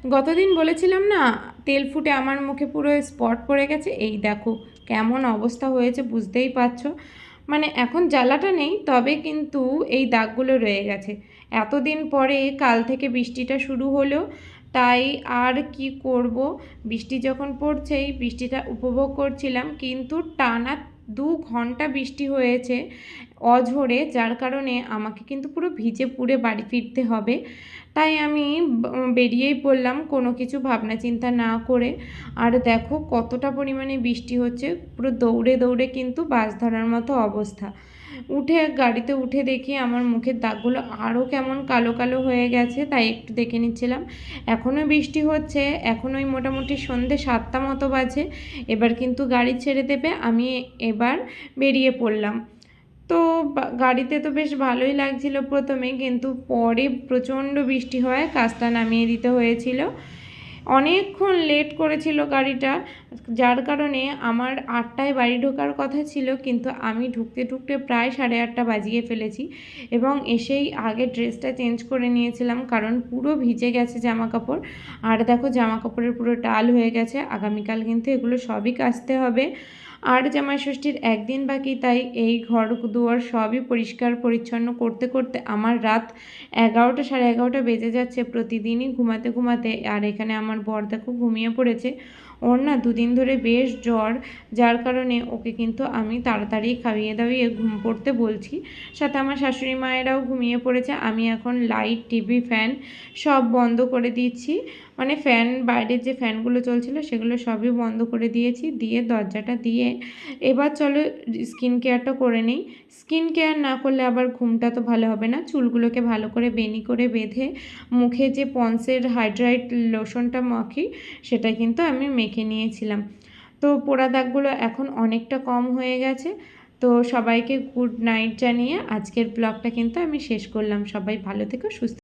গতদিন বলেছিলাম না তেল ফুটে আমার মুখে পুরো স্পট পড়ে গেছে, এই দেখো কেমন অবস্থা হয়েছে বুঝতেই পারছো। মানে এখন জ্বালাটা নেই, তবে কিন্তু এই দাগগুলো রয়ে গেছে। এতদিন পরে কাল থেকে বৃষ্টিটা শুরু হলো, তাই আর কি করব, বৃষ্টি যখন পড়ছে এই বৃষ্টিটা উপভোগ করছিলাম, কিন্তু টানা 2 ঘন্টা বৃষ্টি হয়েছে অঝোরে, যার কারণে আমাকে কিন্তু পুরো ভিজে পুড়ে বাড়ি ফিরতে হবে। তাই আমি বেরিয়েই পড়লাম কোনো কিছু ভাবনা চিন্তা না করে। আর দেখো কতটা পরিমাণে বৃষ্টি হচ্ছে, পুরো দৌড়ে দৌড়ে কিন্তু বাস ধরার মতো অবস্থা। গাড়িতে উঠে দেখি আমার মুখের দাগগুলো আরও কেমন কালো কালো হয়ে গেছে, তাই একটু দেখে নিচ্ছিলাম। এখনও বৃষ্টি হচ্ছে, এখন ওই মোটামুটি সন্ধে 7টা মতো বাজে। এবার কিন্তু গাড়ি ছেড়ে দেবে, আমি এবার বেরিয়ে পড়লাম। তো গাড়িতে তো বেশ ভালোই লাগছিল প্রথমে, কিন্তু পরে প্রচণ্ড বৃষ্টি হয় কাজটা নামিয়ে দিতে হয়েছিল। অনেকক্ষণ লেট করেছিল গাড়িটা, যার কারণে আমার 8টায় বাড়ি ঢোকার কথা ছিল, কিন্তু আমি ঢুকতে ঢুকতে প্রায় 8:30 বাজিয়ে ফেলেছি। এবং এসেই আগে ড্রেসটা চেঞ্জ করে নিয়েছিলাম, কারণ পুরো ভিজে গেছে জামা কাপড়। আর দেখো জামা কাপড়ের পুরো টাল হয়ে গেছে, আগামীকাল কিন্তু এগুলো সবই কাচতে হবে। আর জামাই ষষ্ঠীর একদিন বাকি, তাই এই ঘর দুয়ার সবই পরিষ্কার পরিচ্ছন্ন করতে করতে আমার রাত 11টা 11:30 বেজে যাচ্ছে প্রতিদিনই ঘুমাতে ঘুমাতে। আর এখানে আমার বর দেখো ঘুমিয়ে পড়েছে, ওর না 2 দিন ধরে বেশ জ্বর, যার কারণে ওকে কিন্তু আমি তাড়াতাড়ি খাইয়ে দাইয়ে ঘুম পড়তে বলছি। সাথে আমার শাশুড়ি মায়েরাও ঘুমিয়ে পড়েছে। আমি এখন লাইট টিভি ফ্যান সব বন্ধ করে দিচ্ছি, মানে ফ্যান বাইরের যে ফ্যানগুলো চলছিল সেগুলো সবই বন্ধ করে দিয়েছি, দিয়ে দরজাটা দিয়ে এবার চলো স্কিন কেয়ারটা করে নিই। স্কিন কেয়ার না করলে আবার ঘুমটা তো ভালো হবে না। চুলগুলোকে ভালো করে বেনি করে বেঁধে মুখে যে পন্সের হাইড্রাইট লোশনটা মাখি সেটা কিন্তু আমি মেখে নিয়েছিলাম। তো পোড়া দাগগুলো এখন অনেকটা কম হয়ে গেছে। তো সবাইকে গুড নাইট জানিয়ে আজকের ব্লগটা কিন্তু আমি শেষ করলাম। সবাই ভালো থেকো, সুস্থ